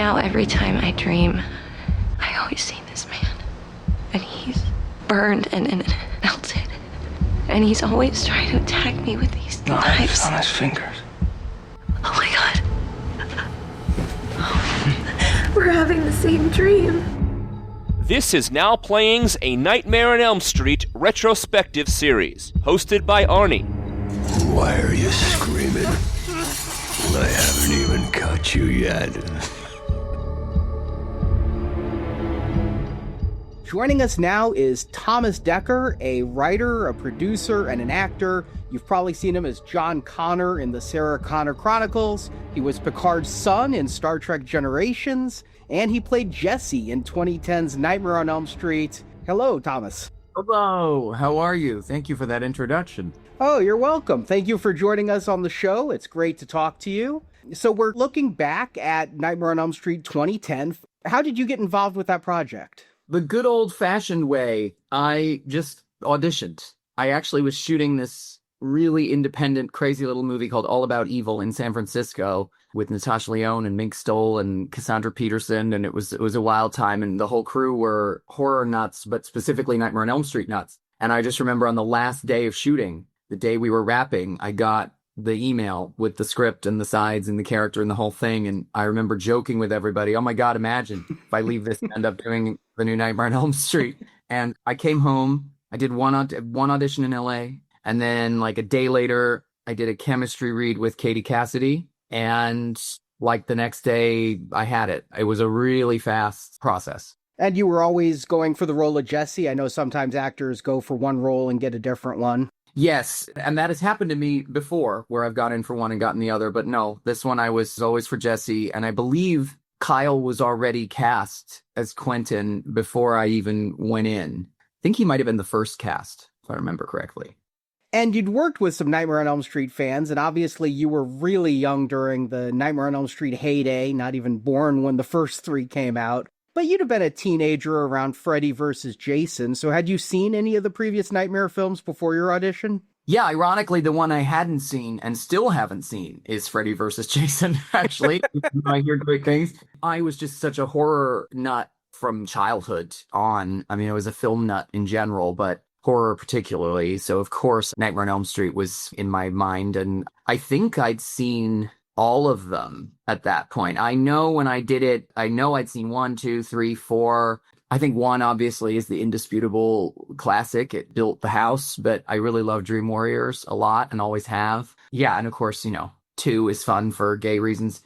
Now every time I dream, I always see this man. And he's burned and melted. And he's always trying to attack me with these knives. On his fingers. Oh my God. We're having the same dream. This is Now Playing's A Nightmare on Elm Street retrospective series, hosted by Arnie. Why are you screaming? I haven't even caught you yet. Joining us now is Thomas Dekker, a writer, a producer, and an actor. You've probably seen him as John Connor in the Sarah Connor Chronicles. He was Picard's son in Star Trek Generations, and he played Jesse in 2010's Nightmare on Elm Street. Hello, Thomas. Hello, how are you? Thank you for that introduction. Oh, you're welcome. Thank you for joining us on the show. It's great to talk to you. So we're looking back at Nightmare on Elm Street 2010. How did you get involved with that project? The good old-fashioned way, I just auditioned. I actually was shooting this really independent, crazy little movie called All About Evil in San Francisco with Natasha Lyonne and Mink Stoll and Cassandra Peterson, and it was a wild time, and the whole crew were horror nuts, but specifically Nightmare on Elm Street nuts. And I just remember on the last day of shooting, the day we were wrapping, I got the email with the script and the sides and the character and the whole thing. And I remember joking with everybody, oh my God, imagine if I leave this and end up doing the new Nightmare on Elm Street. And I came home, I did one audition in LA. And then like a day later, I did a chemistry read with Katie Cassidy. And like the next day I had it. It was a really fast process. And you were always going for the role of Jesse. I know sometimes actors go for one role and get a different one. Yes, and that has happened to me before, where I've gone in for one and gotten the other. But no, this one I was always for Jesse, and I believe Kyle was already cast as Quentin before I even went in. I think he might have been the first cast, if I remember correctly. And you'd worked with some Nightmare on Elm Street fans, and obviously you were really young during the Nightmare on Elm Street heyday, not even born when the first three came out. But you'd have been a teenager around Freddy versus Jason, so had you seen any of the previous Nightmare films before your audition? Yeah, ironically, the one I hadn't seen and still haven't seen is Freddy versus Jason, actually. I hear great things. I was just such a horror nut from childhood on. I mean, I was a film nut in general, but horror particularly. So, of course, Nightmare on Elm Street was in my mind, and I think I'd seen all of them at that point. I know when I did it, I know I'd seen 1, 2, 3, 4. I think 1 obviously is the indisputable classic. It built the house, but I really love Dream Warriors a lot and always have. Yeah, and of course, 2 is fun for gay reasons.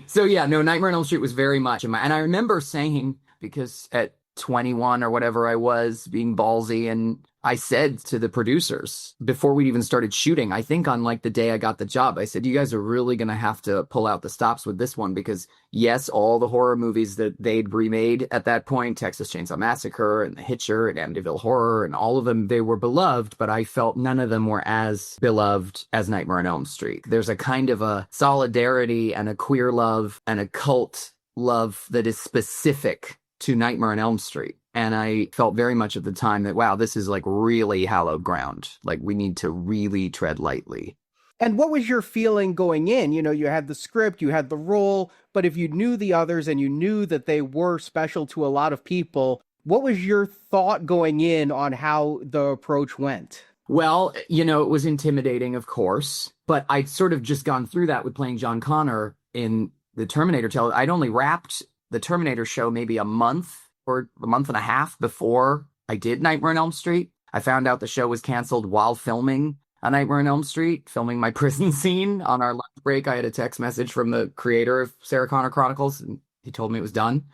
So yeah, no, Nightmare on Elm Street was very much in my, and I remember saying, because at 21 or whatever I was, being ballsy, and I said to the producers before we even started shooting, I think on like the day I got the job, I said, you guys are really going to have to pull out the stops with this one, because yes, all the horror movies that they'd remade at that point, Texas Chainsaw Massacre and The Hitcher and Amityville Horror and all of them, they were beloved, but I felt none of them were as beloved as Nightmare on Elm Street. There's a kind of a solidarity and a queer love and a cult love that is specific to Nightmare on Elm Street. And I felt very much at the time that, wow, this is like really hallowed ground. Like we need to really tread lightly. And what was your feeling going in? You had the script, you had the role, but if you knew the others and you knew that they were special to a lot of people, what was your thought going in on how the approach went? Well, it was intimidating, of course, but I'd sort of just gone through that with playing John Connor in the Terminator tale. I'd only wrapped the Terminator show maybe a month or a month and a half before I did Nightmare on Elm Street. I found out the show was canceled while filming A Nightmare on Elm Street, filming my prison scene. On our lunch break, I had a text message from the creator of Sarah Connor Chronicles, and he told me it was done.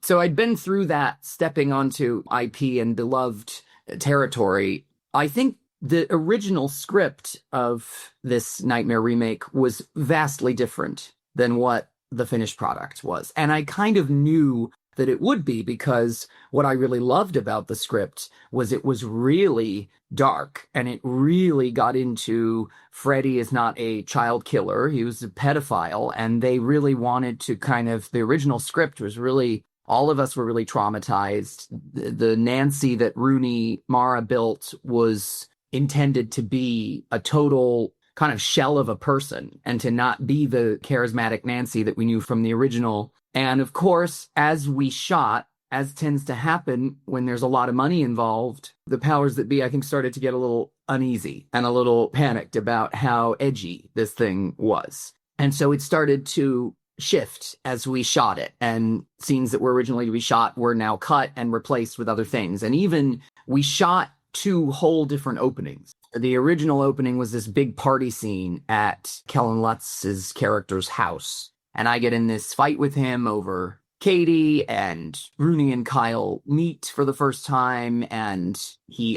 So I'd been through that, stepping onto IP and beloved territory. I think the original script of this Nightmare remake was vastly different than what the finished product was. And I kind of knew that it would be, because what I really loved about the script was it was really dark, and it really got into Freddy is not a child killer. He was a pedophile, and they really wanted to the original script was really, all of us were really traumatized. The Nancy that Rooney Mara built was intended to be a total kind of shell of a person and to not be the charismatic Nancy that we knew from the original. And of course, as we shot, as tends to happen when there's a lot of money involved, the powers that be, I think, started to get a little uneasy and a little panicked about how edgy this thing was. And so it started to shift as we shot it, and scenes that were originally to be shot were now cut and replaced with other things. And even we shot 2 whole different openings. The original opening was this big party scene at Kellen Lutz's character's house. And I get in this fight with him over Katie, and Rooney and Kyle meet for the first time. And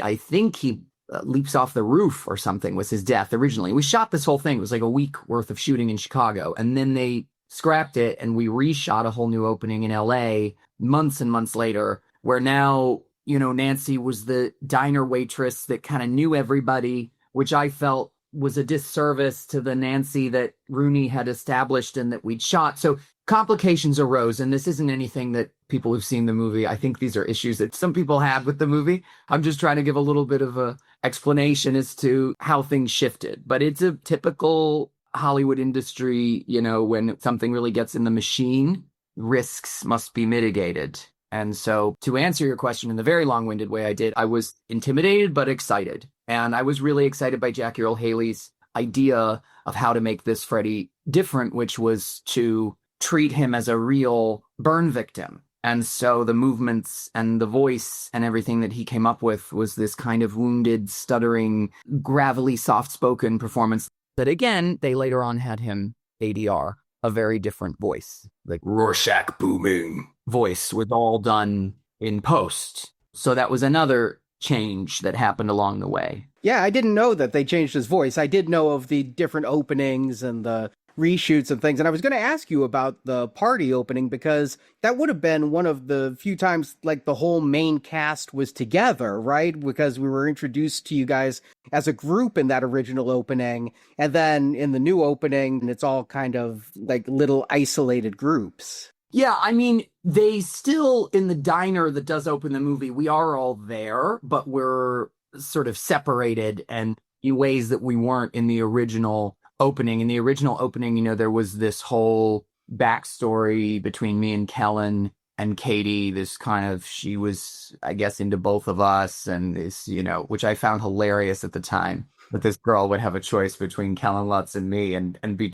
I think he leaps off the roof or something was his death originally. We shot this whole thing. It was like a week worth of shooting in Chicago. And then they scrapped it and we reshot a whole new opening in LA months and months later, where now, Nancy was the diner waitress that kind of knew everybody, which I felt was a disservice to the Nancy that Rooney had established and that we'd shot. So complications arose, and this isn't anything that people who've seen the movie, I think these are issues that some people had with the movie. I'm just trying to give a little bit of a explanation as to how things shifted. But it's a typical Hollywood industry, when something really gets in the machine, risks must be mitigated. And so to answer your question in the very long-winded way I did, I was intimidated but excited. And I was really excited by Jackie Earle Haley's idea of how to make this Freddy different, which was to treat him as a real burn victim. And so the movements and the voice and everything that he came up with was this kind of wounded, stuttering, gravelly, soft-spoken performance that, again, they later on had him ADR, a very different voice. Like Rorschach booming. Voice was all done in post. So that was another change that happened along the way. Yeah, I didn't know that they changed his voice. I did know of the different openings and the reshoots and things. And I was going to ask you about the party opening, because that would have been one of the few times like the whole main cast was together, right? Because we were introduced to you guys as a group in that original opening. And then in the new opening, it's all kind of like little isolated groups. Yeah, I mean, they still, in the diner that does open the movie, we are all there, but we're sort of separated and in ways that we weren't in the original opening. In the original opening, there was this whole backstory between me and Kellen and Katie, this kind of, she was, I guess, into both of us, and this, which I found hilarious at the time, that this girl would have a choice between Kellen Lutz and me and be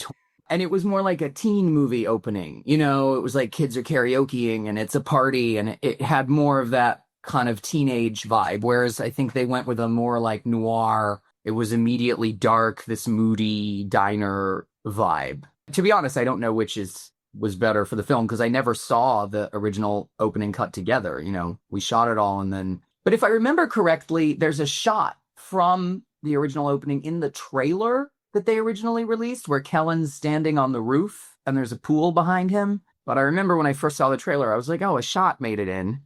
and it was more like a teen movie opening. It was like kids are karaokeing and it's a party, and it had more of that kind of teenage vibe. Whereas I think they went with a more like noir. It was immediately dark, this moody diner vibe. To be honest, I don't know which was better for the film, because I never saw the original opening cut together. We shot it all and then. But if I remember correctly, there's a shot from the original opening in the trailer that they originally released, where Kellen's standing on the roof and there's a pool behind him. But I remember when I first saw the trailer, I was like, oh, a shot made it in.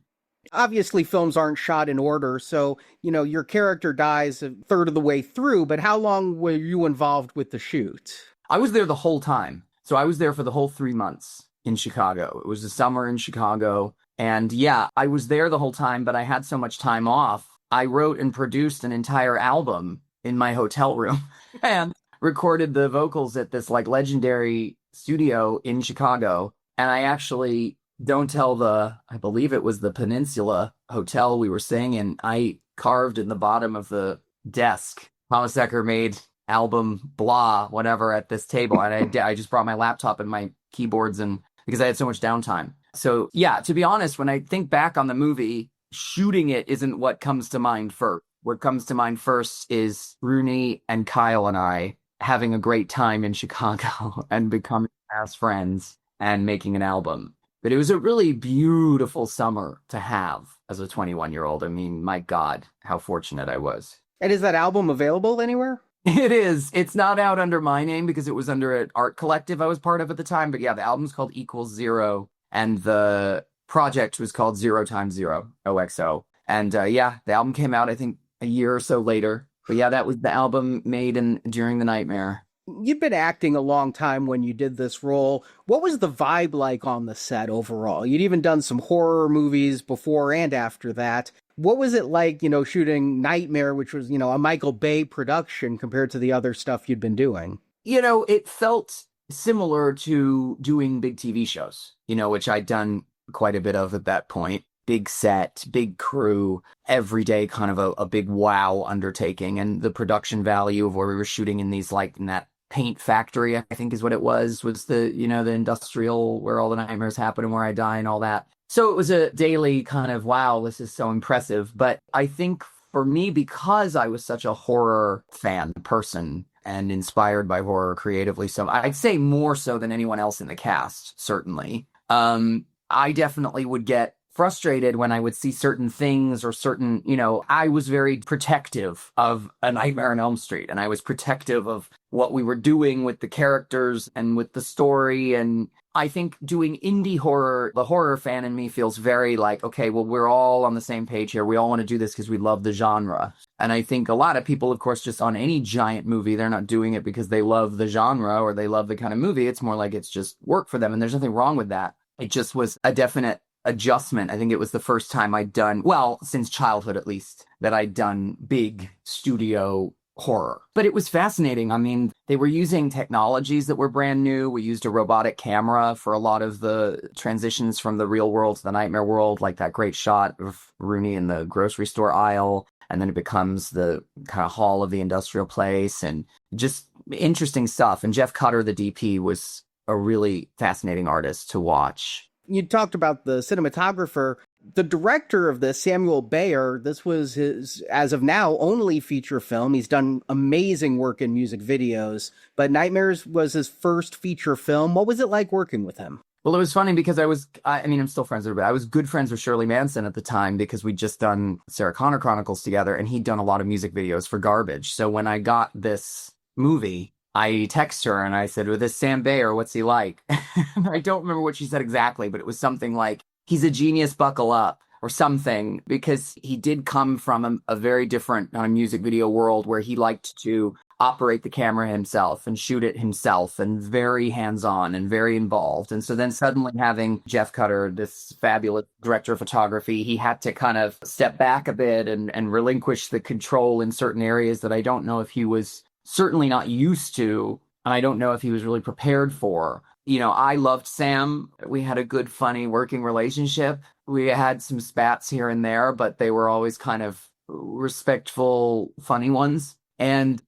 Obviously, films aren't shot in order, so, your character dies a third of the way through, but how long were you involved with the shoot? I was there the whole time. So I was there for the whole 3 months in Chicago. It was the summer in Chicago. And yeah, I was there the whole time, but I had so much time off. I wrote and produced an entire album in my hotel room and recorded the vocals at this like legendary studio in Chicago. And I actually, don't tell I believe it was the Peninsula Hotel we were staying in, I carved in the bottom of the desk, Thomas Dekker made album blah, whatever, at this table. And I just brought my laptop and my keyboards, and because I had so much downtime. So yeah, to be honest, when I think back on the movie, shooting it isn't what comes to mind first. What comes to mind first is Rooney and Kyle and I having a great time in Chicago and becoming fast friends and making an album. But it was a really beautiful summer to have as a 21-year-old. I mean, my God, how fortunate I was. And is that album available anywhere? It is. It's not out under my name because it was under an art collective I was part of at the time. But yeah, the album's called Equals Zero, and the project was called 0 times 0, OXO. And yeah, the album came out, I think, a year or so later. But yeah, that was the album made during the nightmare. You've been acting a long time when you did this role. What was the vibe like on the set overall? You'd even done some horror movies before and after that. What was it like, shooting Nightmare, which was, a Michael Bay production compared to the other stuff you'd been doing? It felt similar to doing big TV shows, which I'd done quite a bit of at that point. Big set, big crew, every day kind of a big wow undertaking. And the production value of where we were shooting in these, like, in that paint factory, I think is what it was the, the industrial where all the nightmares happen and where I die and all that. So it was a daily kind of, wow, this is so impressive. But I think for me, because I was such a horror fan person and inspired by horror creatively, so I'd say more so than anyone else in the cast, certainly. I definitely would get frustrated when I would see certain things or certain, I was very protective of A Nightmare on Elm Street, and I was protective of what we were doing with the characters and with the story. And I think doing indie horror, the horror fan in me feels very like, okay, well, we're all on the same page here. We all want to do this because we love the genre. And I think a lot of people, of course, just on any giant movie, they're not doing it because they love the genre or they love the kind of movie. It's more like it's just work for them. And there's nothing wrong with that. It just was a definite adjustment. I think it was the first time I'd done, well, since childhood at least, that I'd done big studio horror. But it was fascinating. I mean, they were using technologies that were brand new. We used a robotic camera for a lot of the transitions from the real world to the nightmare world, like that great shot of Rooney in the grocery store aisle. And then it becomes the kind of hall of the industrial place, and just interesting stuff. And Jeff Cutter, the DP, was a really fascinating artist to watch. You talked about the cinematographer. The director of this, Samuel Bayer, this was his, as of now, only feature film. He's done amazing work in music videos, but Nightmares was his first feature film. What was it like working with him? Well, it was funny because I'm still friends with her, but I was good friends with Shirley Manson at the time because we'd just done Sarah Connor Chronicles together, and he'd done a lot of music videos for Garbage. So when I got this movie, I text her and I said, well, this Sam Bayer, what's he like? I don't remember what she said exactly, but it was something like, he's a genius, buckle up, or something, because he did come from a very different music video world where he liked to operate the camera himself and shoot it himself, and very hands-on and very involved. And so then suddenly having Jeff Cutter, this fabulous director of photography, he had to kind of step back a bit and relinquish the control in certain areas that I don't know if he was certainly not used to, and I don't know if he was really prepared for. I loved Sam. We had a good, funny working relationship. We had some spats here and there, but they were always kind of respectful, funny ones. And,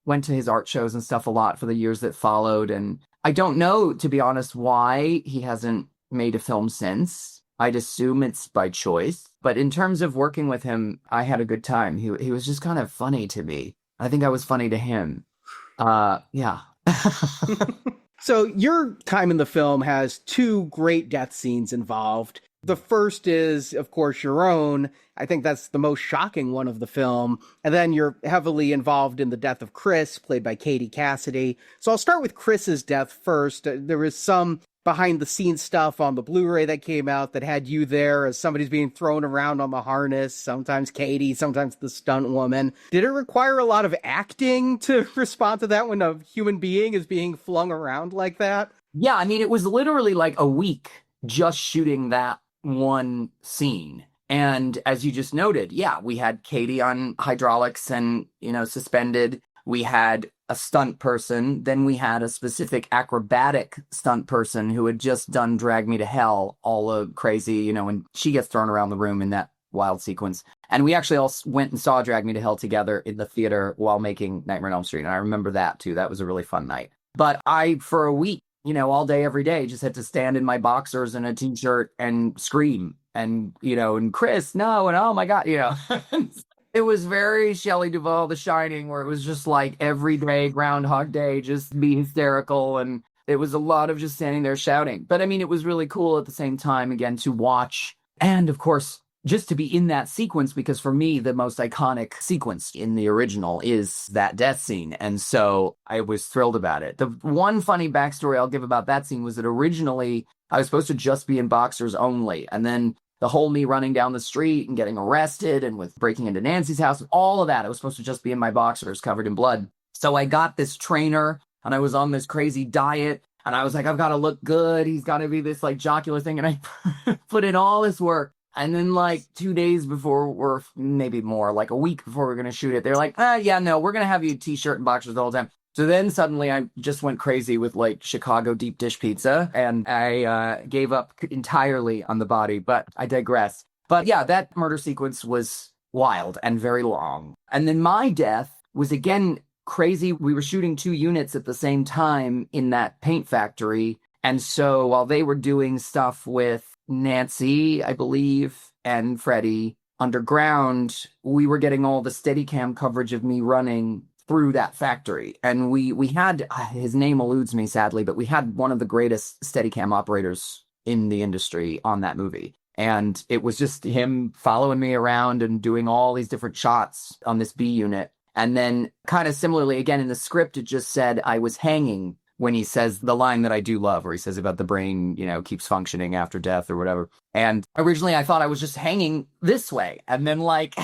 went to his art shows and stuff a lot for the years that followed. And I don't know, to be honest, why he hasn't made a film since. I'd assume it's by choice. But in terms of working with him, I had a good time. He was just kind of funny to me. I think I was funny to him. Yeah. So your time in the film has two great death scenes involved. The first is, of course, your own. I think that's the most shocking one of the film. And then you're heavily involved in the death of Chris, played by Katie Cassidy. So I'll start with Chris's death first. There was some behind-the-scenes stuff on the Blu-ray that came out that had you there as somebody's being thrown around on the harness, sometimes Katie, sometimes the stunt woman. Did it require a lot of acting to respond to that when a human being is being flung around like that? Yeah, it was literally like a week just shooting that one scene. And as you just noted, yeah, we had Katie on hydraulics and, suspended. We had a stunt person. Then we had a specific acrobatic stunt person who had just done Drag Me to Hell, all crazy, when she gets thrown around the room in that wild sequence. And we actually all went and saw Drag Me to Hell together in the theater while making Nightmare on Elm Street. And I remember that too. That was a really fun night. But for a week, all day, every day, just had to stand in my boxers and a t-shirt and scream. And, and Chris, no, and oh my God, It was very Shelley Duvall, The Shining, where it was just like every day, Groundhog Day, just be hysterical. And it was a lot of just standing there shouting. But it was really cool at the same time, again, to watch. And of course, just to be in that sequence, because for me, the most iconic sequence in the original is that death scene. And so I was thrilled about it. The one funny backstory I'll give about that scene was that originally I was supposed to just be in boxers only. And then the whole me running down the street and getting arrested and with breaking into Nancy's house, all of that, I was supposed to just be in my boxers covered in blood. So I got this trainer and I was on this crazy diet and I was like, I've got to look good. He's got to be this like jocular thing. And I put in all this work. And then like 2 days before, or maybe more, like a week before we're going to shoot it, they're like, yeah, no, we're going to have you t-shirt and boxers the whole time. So then suddenly I just went crazy with like Chicago deep dish pizza, and I gave up entirely on the body, but I digress. But yeah, that murder sequence was wild and very long. And then my death was again crazy. We were shooting 2 units at the same time in that paint factory. And so while they were doing stuff with Nancy, I believe, and Freddy underground, we were getting all the Steadicam coverage of me running through that factory. And we had, his name eludes me sadly, but we had one of the greatest Steadicam operators in the industry on that movie. And it was just him following me around and doing all these different shots on this B unit. And then kind of similarly, again, in the script, it just said I was hanging when he says the line that I do love, where he says about the brain, you know, keeps functioning after death or whatever. And originally I thought I was just hanging this way. And then like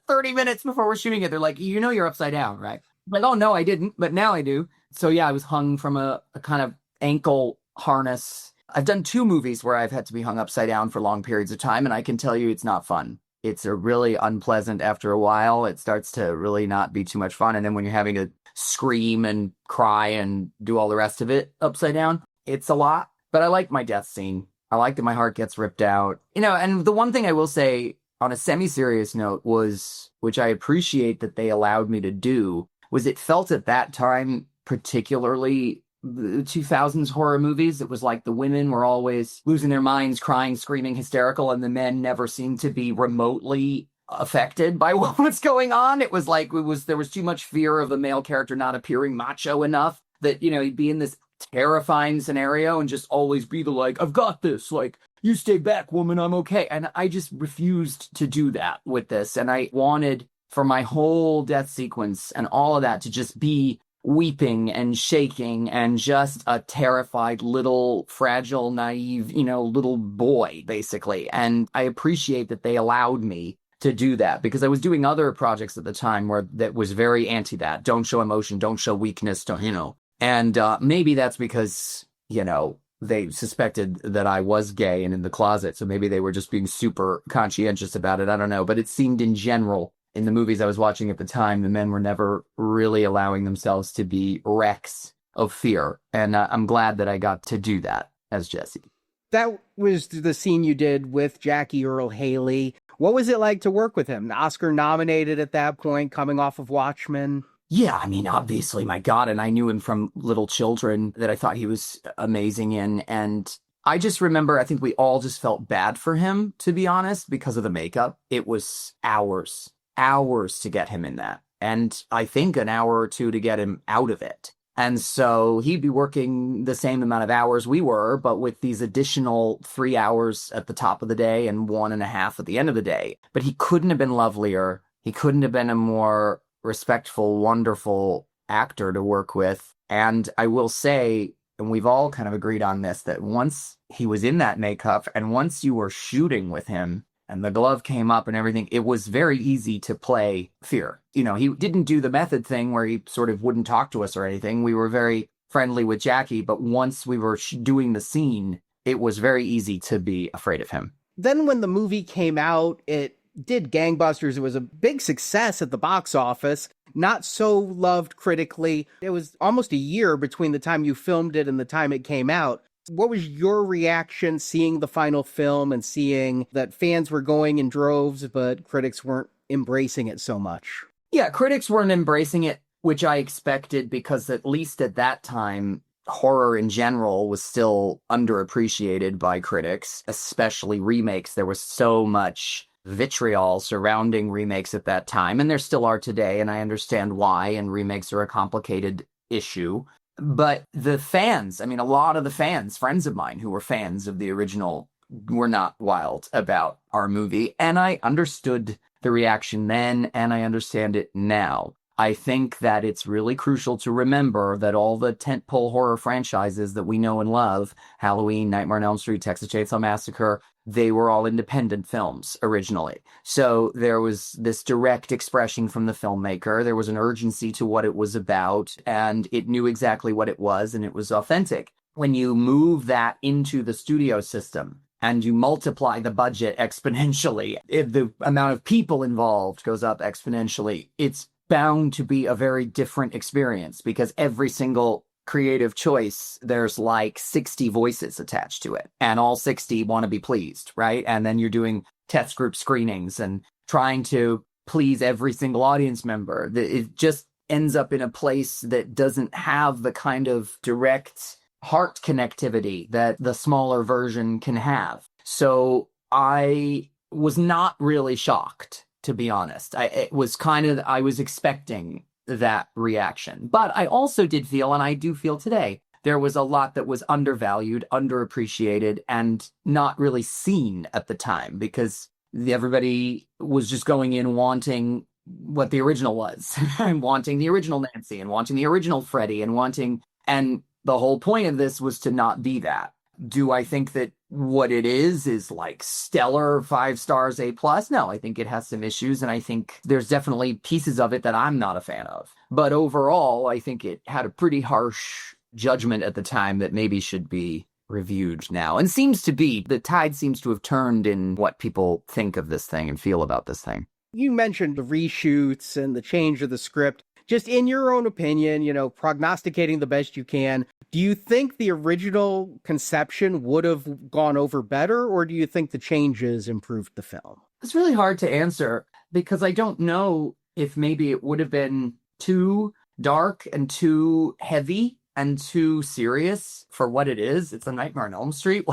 30 minutes before we're shooting it, they're like, you know, you're upside down, right? I'm like, oh, no, I didn't. But now I do. So yeah, I was hung from a kind of ankle harness. I've done 2 movies where I've had to be hung upside down for long periods of time. And I can tell you it's not fun. It's a really unpleasant after a while. It starts to really not be too much fun. And then when you're having to scream and cry and do all the rest of it upside down, it's a lot. But I like my death scene. I like that my heart gets ripped out. You know, and the one thing I will say on a semi-serious note was, which I appreciate that they allowed me to do, was it felt at that time, particularly the 2000s horror movies, it was like the women were always losing their minds, crying, screaming, hysterical, and the men never seemed to be remotely affected by what was going on. It was like there was too much fear of the male character not appearing macho enough that, you know, he'd be in this terrifying scenario and just always be the like, I've got this, like, you stay back, woman, I'm okay. And I just refused to do that with this. And I wanted for my whole death sequence and all of that to just be weeping and shaking and just a terrified little fragile, naive, you know, little boy, basically. And I appreciate that they allowed me to do that, because I was doing other projects at the time where that was very anti that. Don't show emotion, don't show weakness, don't, you know. And maybe that's because, you know, they suspected that I was gay and in the closet. So maybe they were just being super conscientious about it. I don't know. But it seemed in general, in the movies I was watching at the time, the men were never really allowing themselves to be wrecks of fear. And I'm glad that I got to do that as Jesse. That was the scene you did with Jackie Earle Haley. What was it like to work with him? Oscar nominated at that point, coming off of Watchmen. Yeah, I mean, obviously, my God, and I knew him from Little Children, that I thought he was amazing in. And I just remember, I think we all just felt bad for him, to be honest, because of the makeup. It was hours to get him in that. And I think an hour or 2 to get him out of it. And so he'd be working the same amount of hours we were, but with these additional 3 hours at the top of the day and 1.5 at the end of the day. But he couldn't have been lovelier. He couldn't have been a more respectful, wonderful actor to work with. And I will say, and we've all kind of agreed on this, that once he was in that makeup and once you were shooting with him and the glove came up and everything, it was very easy to play fear. You know, he didn't do the method thing where he sort of wouldn't talk to us or anything. We were very friendly with Jackie, but once we were doing the scene, it was very easy to be afraid of him. Then when the movie came out, it did gangbusters. It was a big success at the box office, not so loved critically. It was almost a year between the time you filmed it and the time it came out. What was your reaction seeing the final film and seeing that fans were going in droves, but critics weren't embracing it so much? Yeah, critics weren't embracing it, which I expected, because at least at that time, horror in general was still underappreciated by critics, especially remakes. There was so much vitriol surrounding remakes at that time, and there still are today, and I understand why, and remakes are a complicated issue. But the fans, I mean, a lot of the fans, friends of mine who were fans of the original, were not wild about our movie, and I understood the reaction then, and I understand it now. I think that it's really crucial to remember that all the tentpole horror franchises that we know and love, Halloween, Nightmare on Elm Street, Texas Chainsaw Massacre, they were all independent films originally. So there was this direct expression from the filmmaker. There was an urgency to what it was about, and it knew exactly what it was, and it was authentic. When you move that into the studio system, and you multiply the budget exponentially, if the amount of people involved goes up exponentially, it's bound to be a very different experience because every single creative choice, there's like 60 voices attached to it, and all 60 want to be pleased, right? And then you're doing test group screenings and trying to please every single audience member. It just ends up in a place that doesn't have the kind of direct heart connectivity that the smaller version can have. So I was not really shocked, to be honest. I was expecting that reaction. But I also did feel, and I do feel today, there was a lot that was undervalued, underappreciated, and not really seen at the time because everybody was just going in wanting what the original was, and wanting the original Nancy, and wanting the original Freddy, and the whole point of this was to not be that. Do I think that what it is like stellar 5 stars, A+? No, I think it has some issues, and I think there's definitely pieces of it that I'm not a fan of. But overall, I think it had a pretty harsh judgment at the time that maybe should be reviewed now. And the tide seems to have turned in what people think of this thing and feel about this thing. You mentioned the reshoots and the change of the script. Just in your own opinion, prognosticating the best you can, do you think the original conception would have gone over better, or do you think the changes improved the film? It's really hard to answer because I don't know if maybe it would have been too dark and too heavy and too serious for what it is. It's a Nightmare on Elm Street.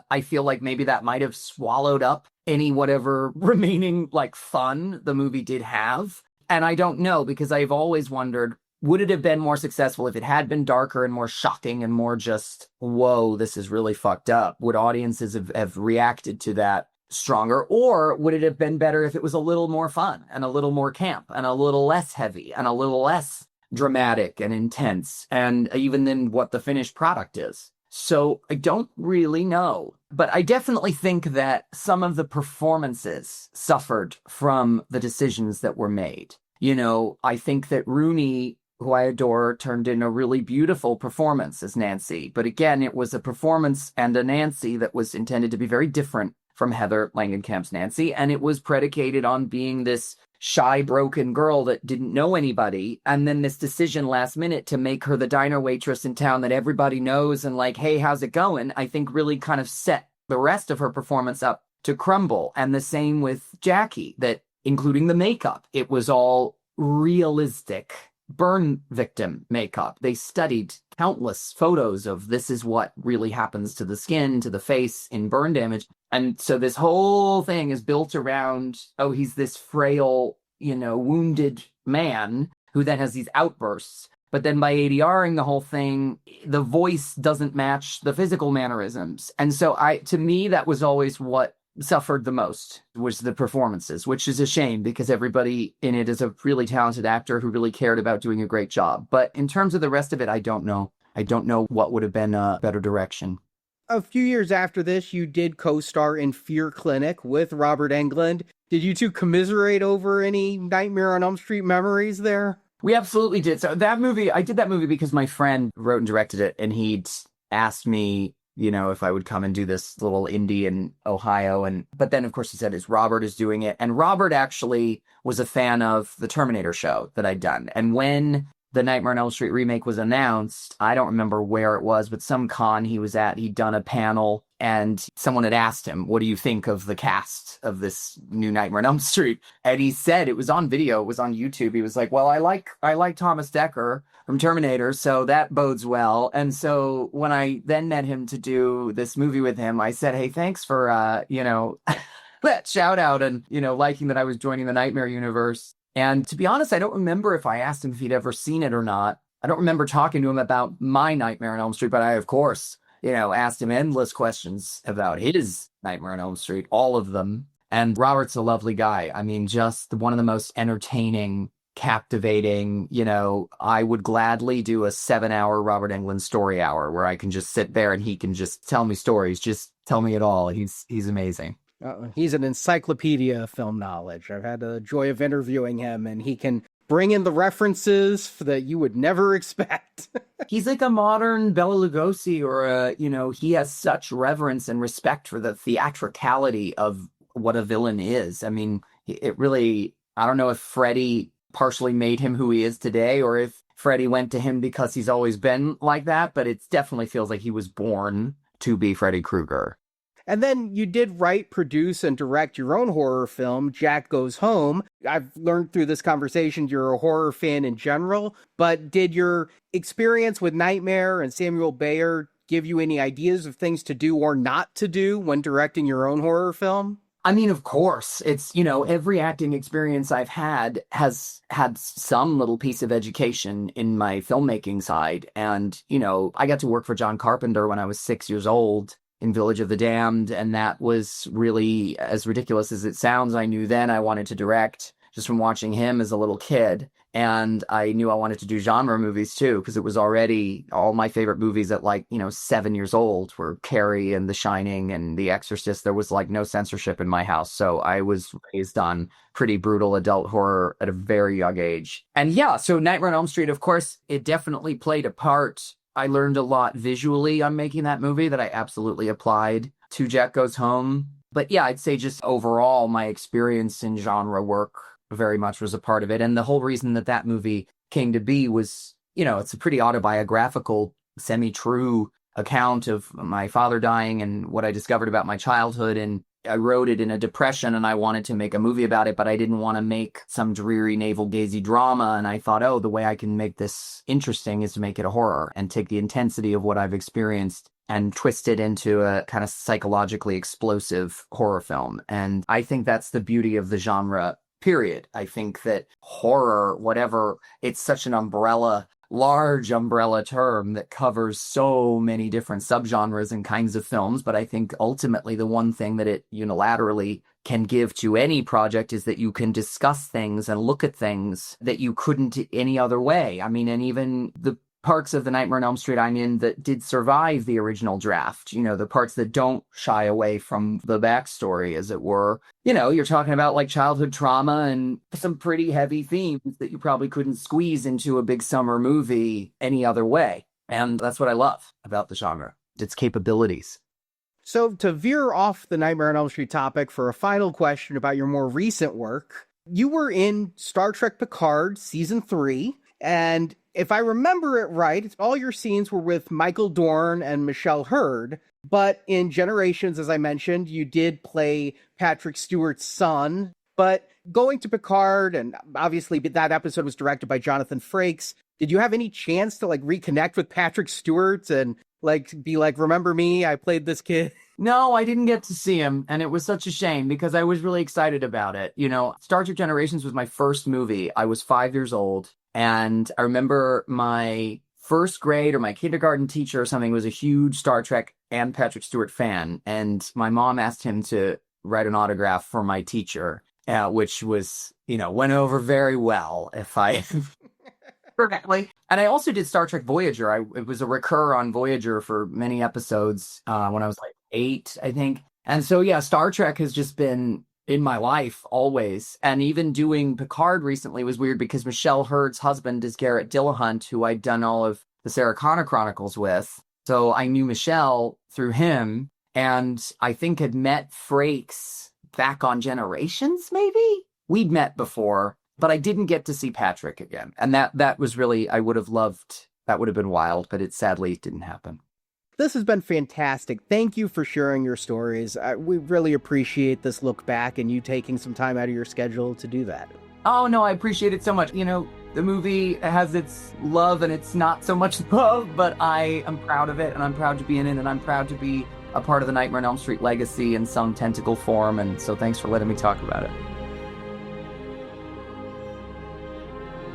I feel like maybe that might have swallowed up any whatever remaining fun the movie did have. And I don't know, because I've always wondered, would it have been more successful if it had been darker and more shocking and more just, whoa, this is really fucked up? Would audiences have reacted to that stronger? Or would it have been better if it was a little more fun and a little more camp and a little less heavy and a little less dramatic and intense, and even than what the finished product is? So I don't really know. But I definitely think that some of the performances suffered from the decisions that were made. I think that Rooney, who I adore, turned in a really beautiful performance as Nancy. But again, it was a performance and a Nancy that was intended to be very different from Heather Langenkamp's Nancy. And it was predicated on being this shy, broken girl that didn't know anybody. And then this decision last minute to make her the diner waitress in town that everybody knows and hey, how's it going? I think really kind of set the rest of her performance up to crumble. And the same with Jackie, that including the makeup, it was all realistic burn victim makeup. They studied countless photos of this is what really happens to the skin, to the face in burn damage. And so this whole thing is built around, oh, he's this frail, wounded man who then has these outbursts. But then by ADRing the whole thing, the voice doesn't match the physical mannerisms. And so to me, that was always what suffered the most, was the performances, which is a shame because everybody in it is a really talented actor who really cared about doing a great job. But in terms of the rest of it, I don't know. I don't know what would have been a better direction. A few years after this, you did co-star in Fear Clinic with Robert Englund. Did you two commiserate over any Nightmare on Elm Street memories there? We absolutely did. So I did that movie because my friend wrote and directed it, and he'd asked me, if I would come and do this little indie in Ohio. But then, of course, he said, Robert is doing it. And Robert actually was a fan of the Terminator show that I'd done. And when the Nightmare on Elm Street remake was announced, I don't remember where it was, but some con he was at, he'd done a panel, and someone had asked him, what do you think of the cast of this new Nightmare on Elm Street? And he said, it was on video, it was on YouTube. He was like, well, I like Thomas Dekker from Terminator, so that bodes well. And so when I then met him to do this movie with him, I said, hey, thanks for, that shout out and, liking that I was joining the Nightmare universe. And to be honest, I don't remember if I asked him if he'd ever seen it or not. I don't remember talking to him about my Nightmare on Elm Street, but I, of course, asked him endless questions about his Nightmare on Elm Street, all of them. And Robert's a lovely guy. I mean, just one of the most entertaining, captivating, I would gladly do a 7-hour Robert Englund story hour where I can just sit there and he can just tell me stories, just tell me it all. He's amazing. He's an encyclopedia of film knowledge. I've had the joy of interviewing him, and he can bring in the references that you would never expect. He's like a modern Bela Lugosi, or he has such reverence and respect for the theatricality of what a villain is. I mean, it really, I don't know if Freddy partially made him who he is today, or if Freddy went to him because he's always been like that, but it definitely feels like he was born to be Freddy Krueger. And then you did write, produce, and direct your own horror film, Jack Goes Home. I've learned through this conversation you're a horror fan in general, but did your experience with Nightmare and Samuel Bayer give you any ideas of things to do or not to do when directing your own horror film? I mean, of course, it's, every acting experience I've had has had some little piece of education in my filmmaking side. And, I got to work for John Carpenter when I was 6 years old in Village of the Damned, and that was really, as ridiculous as it sounds, I knew then I wanted to direct just from watching him as a little kid. And I knew I wanted to do genre movies too, because it was already all my favorite movies at 7 years old were Carrie and The Shining and The Exorcist. There was no censorship in my house. So I was raised on pretty brutal adult horror at a very young age. And yeah, so Nightmare on Elm Street, of course, it definitely played a part. I learned a lot visually on making that movie that I absolutely applied to Jack Goes Home. But yeah, I'd say just overall, my experience in genre work very much was a part of it. And the whole reason that movie came to be was, it's a pretty autobiographical, semi-true account of my father dying and what I discovered about my childhood. And I wrote it in a depression and I wanted to make a movie about it, but I didn't want to make some dreary navel-gazing drama. And I thought, the way I can make this interesting is to make it a horror and take the intensity of what I've experienced and twist it into a kind of psychologically explosive horror film. And I think that's the beauty of the genre, period. I think that horror, whatever, it's such an large umbrella term that covers so many different subgenres and kinds of films. But I think ultimately the one thing that it unilaterally can give to any project is that you can discuss things and look at things that you couldn't any other way. I mean, and even the parts of the Nightmare on Elm Street I'm in that did survive the original draft, the parts that don't shy away from the backstory, as it were. You're talking about childhood trauma and some pretty heavy themes that you probably couldn't squeeze into a big summer movie any other way. And that's what I love about the genre, its capabilities. So to veer off the Nightmare on Elm Street topic for a final question about your more recent work, you were in Star Trek Picard Season 3, and if I remember it right, all your scenes were with Michael Dorn and Michelle Hurd, but in Generations, as I mentioned, you did play Patrick Stewart's son. But going to Picard, and obviously that episode was directed by Jonathan Frakes, did you have any chance to reconnect with Patrick Stewart and be remember me, I played this kid? No, I didn't get to see him, and it was such a shame because I was really excited about it. Star Trek Generations was my first movie. I was 5 years old. And I remember my first grade or my kindergarten teacher or something was a huge Star Trek and Patrick Stewart fan. And my mom asked him to write an autograph for my teacher, which was, went over very well, if I correctly. And I also did Star Trek Voyager. It was a recur on Voyager for many episodes when I was 8, I think. And so, yeah, Star Trek has just been in my life always. And even doing Picard recently was weird because Michelle Hurd's husband is Garrett Dillahunt, who I'd done all of the Sarah Connor Chronicles with. So I knew Michelle through him, and I think had met Frakes back on Generations, maybe? We'd met before, but I didn't get to see Patrick again. And that was really, I would have loved, that would have been wild, but it sadly didn't happen. This has been fantastic. Thank you for sharing your stories. We really appreciate this look back and you taking some time out of your schedule to do that. Oh, no, I appreciate it so much. The movie has its love and it's not so much love, but I am proud of it and I'm proud to be in it and I'm proud to be a part of the Nightmare on Elm Street legacy in some tentacle form. And so thanks for letting me talk about it.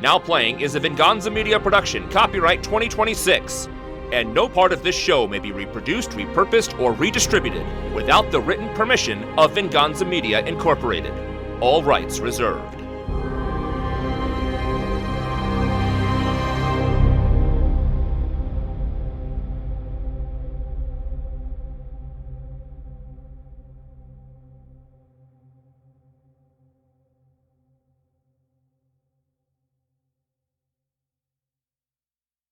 Now Playing is a Venganza Media production, copyright 2026. And no part of this show may be reproduced, repurposed, or redistributed without the written permission of Venganza Media Incorporated. All rights reserved.